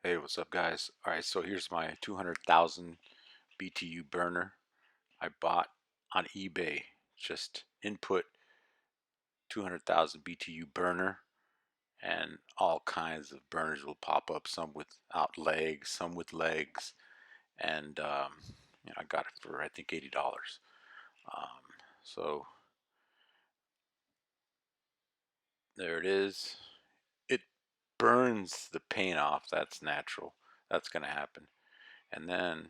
Hey, what's up, guys? All right, so here's my 200,000 BTU burner I bought on eBay. Just input 200,000 BTU burner, and all kinds of burners will pop up. Some without legs, some with legs, and I got it for I think $80. So there it is. It burns the paint off. That's natural. That's gonna happen. And then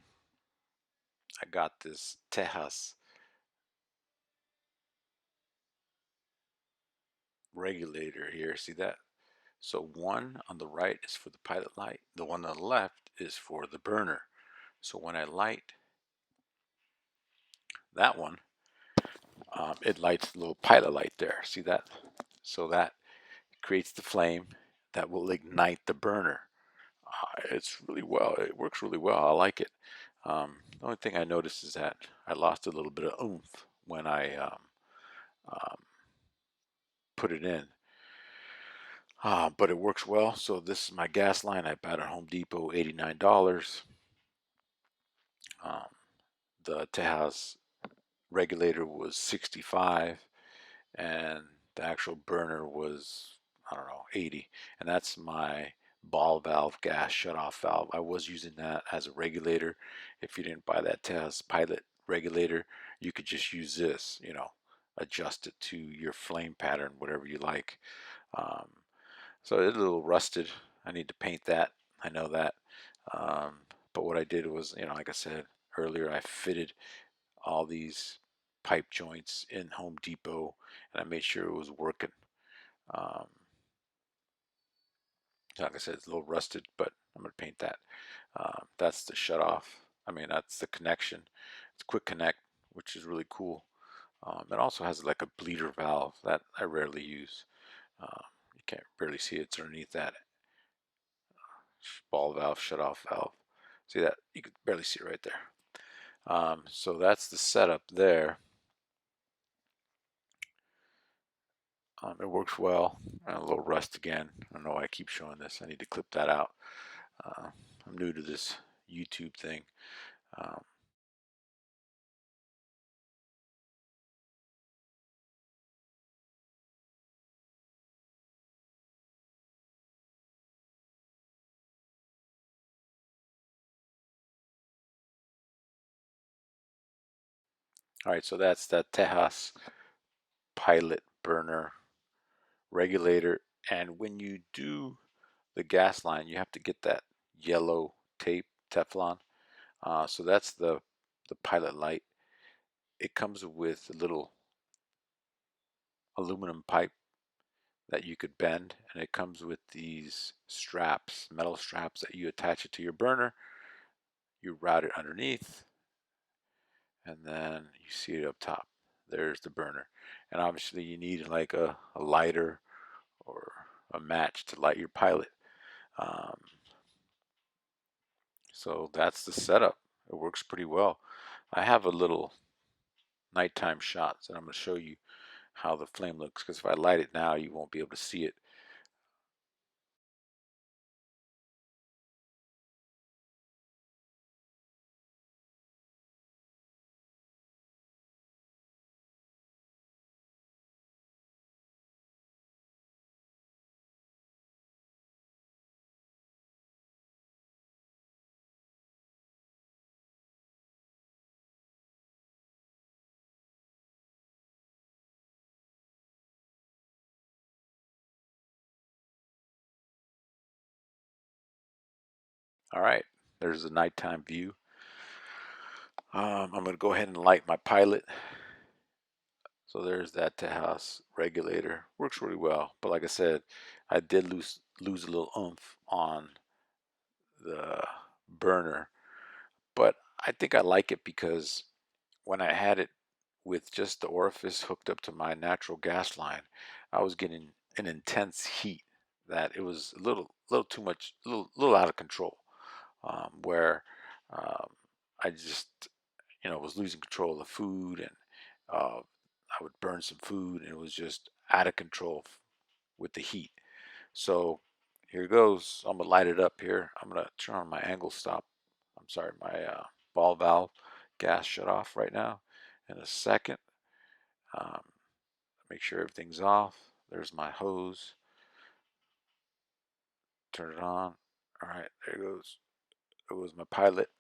I got this Tejas regulator here. See that? So one on the right is for the pilot light. The one on the left is for the burner. So when I light that one, it lights the little pilot light there. See that? So that creates the flame that will ignite the burner. It's really well. It works really well. I like it. The only thing I noticed is that I lost a little bit of oomph when I um, put it in. But it works well. So this is my gas line I bought at Home Depot, $89. Um, the Tejas regulator was 65, and the actual burner was, I don't know, 80. And that's my ball valve gas shutoff valve. I was using that as a regulator. If you didn't buy that Tejas pilot regulator, you could just use this, adjust it to your flame pattern, whatever you like. um, so it's a little rusted. I need to paint that. I know that. um, but what I did was, like I said earlier, I fitted all these pipe joints in Home Depot, and I made sure it was working. Um, like I said, it's a little rusted, but I'm going to paint that. That's the shut off. I mean, that's the connection. It's quick connect, which is really cool. It also has like a bleeder valve that I rarely use. You can't barely see it. It's underneath that ball valve, shut off valve. See that? You can barely see it right there. So that's the setup there. It works well. A little rust again. I don't know why I keep showing this. I need to clip that out. Uh, I'm new to this YouTube thing. Um, all right, so that's that Tejas Pilot burner regulator. And when you do the gas line, you have to get that yellow tape, Teflon. So that's the pilot light. It comes with a little aluminum pipe that you could bend, and it comes with these straps, metal straps that you attach it to your burner. You route it underneath, and then you see it up top. There's the burner. And obviously you need like a lighter or a match to light your pilot. Um, so that's the setup. It works pretty well. I have a little nighttime shots, and I'm going to show you how the flame looks, because if I light it now, you won't be able to see it. All right, there's the nighttime view. I'm going to go ahead and light my pilot. So there's that Tejas regulator. Works really well. But like I said, I did lose a little oomph on the burner. But I think I like it because when I had it with just the orifice hooked up to my natural gas line, I was getting an intense heat that it was a little too much, little out of control. Where um, I just, was losing control of the food, and I would burn some food, and it was just out of control with the heat. So, here goes. I'm gonna light it up here. I'm gonna turn on my angle stop. I'm sorry, my ball valve gas shut off right now. In a second, um, make sure everything's off. There's my hose. Turn it on. All right, there goes. There goes my pilot.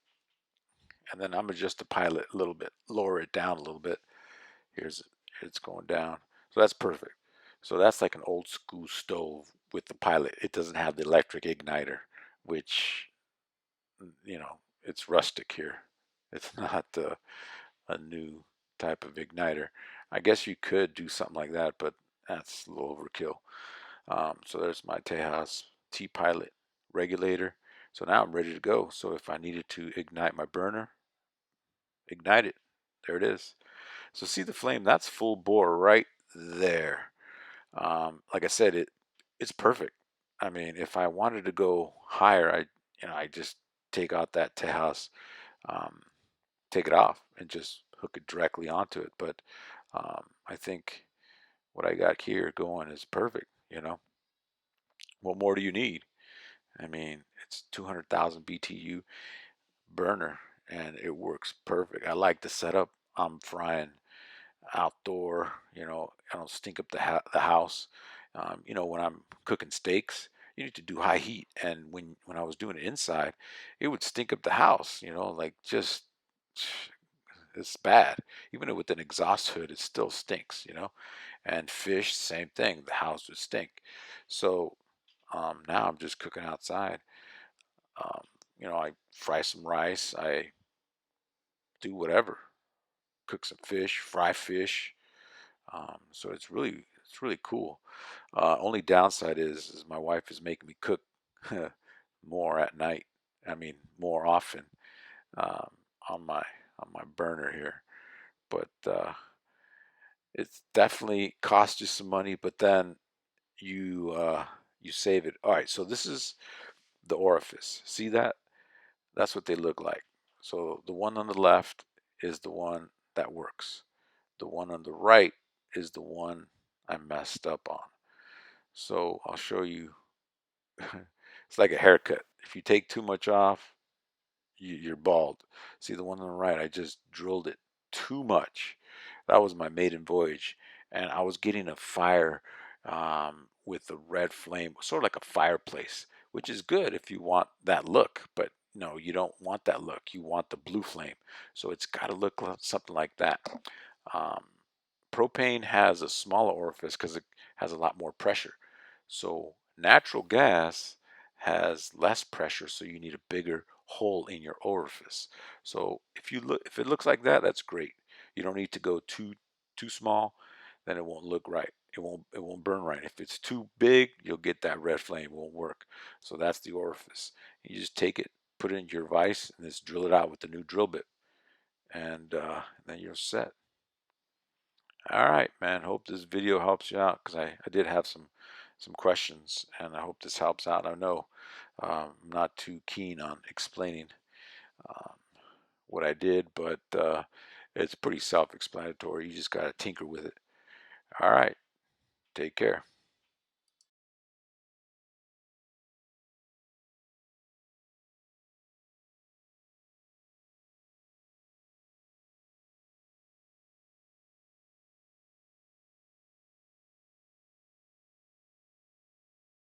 And then I'm gonna adjust the pilot a little bit, lower it down a little bit. Here's it's going down. So that's perfect. So that's like an old school stove with the pilot. It doesn't have the electric igniter, which, it's rustic here. It's not a new type of igniter. I guess you could do something like that, but that's a little overkill. So there's my Tejas T-PILOT regulator. So now I'm ready to go. So if I needed to ignite my burner, ignite it. There it is. So see the flame? That's full bore right there. Like I said, it's perfect. I mean, if I wanted to go higher, I just take out that Tejas, um, take it off, and just hook it directly onto it. But I think what I got here going is perfect. What more do you need? I mean, it's 200,000 BTU burner, and it works perfect. I like the setup. I'm frying outdoor. I don't stink up the house. When I'm cooking steaks, you need to do high heat, and when I was doing it inside, it would stink up the house. Like just it's bad. Even with an exhaust hood, it still stinks. And fish, same thing. The house would stink. So now I'm just cooking outside. Um, I fry some rice. I do whatever. Cook some fish, fry fish. So it's really cool. Only downside is my wife is making me cook more at night. I mean, more often, um, on my burner here. But it's definitely cost you some money. But then you save it. All right. So this is the orifice. See that? That's what they look like. So the one on the left is the one that works. The one on the right is the one I messed up on. So I'll show you. It's like a haircut. If you take too much off, you're bald. See the one on the right, I just drilled it too much. That was my maiden voyage, and I was getting a fire, with the red flame, sort of like a fireplace, which is good if you want that look. But no, you don't want that look. You want the blue flame. So it's got to look something like that. Um, Propane has a smaller orifice because it has a lot more pressure. So natural gas has less pressure, so you need a bigger hole in your orifice. So if it looks like that, that's great. You don't need to go too small, then it won't look right. It won't burn right. If it's too big, you'll get that red flame. It won't work. So that's the orifice. You just take it, put it into your vise, and just drill it out with the new drill bit, and then you're set. All right, man. Hope this video helps you out, because I did have some questions, and I hope this helps out. I know, I'm not too keen on explaining um, what I did, but it's pretty self-explanatory. You just got to tinker with it. All right. Take care.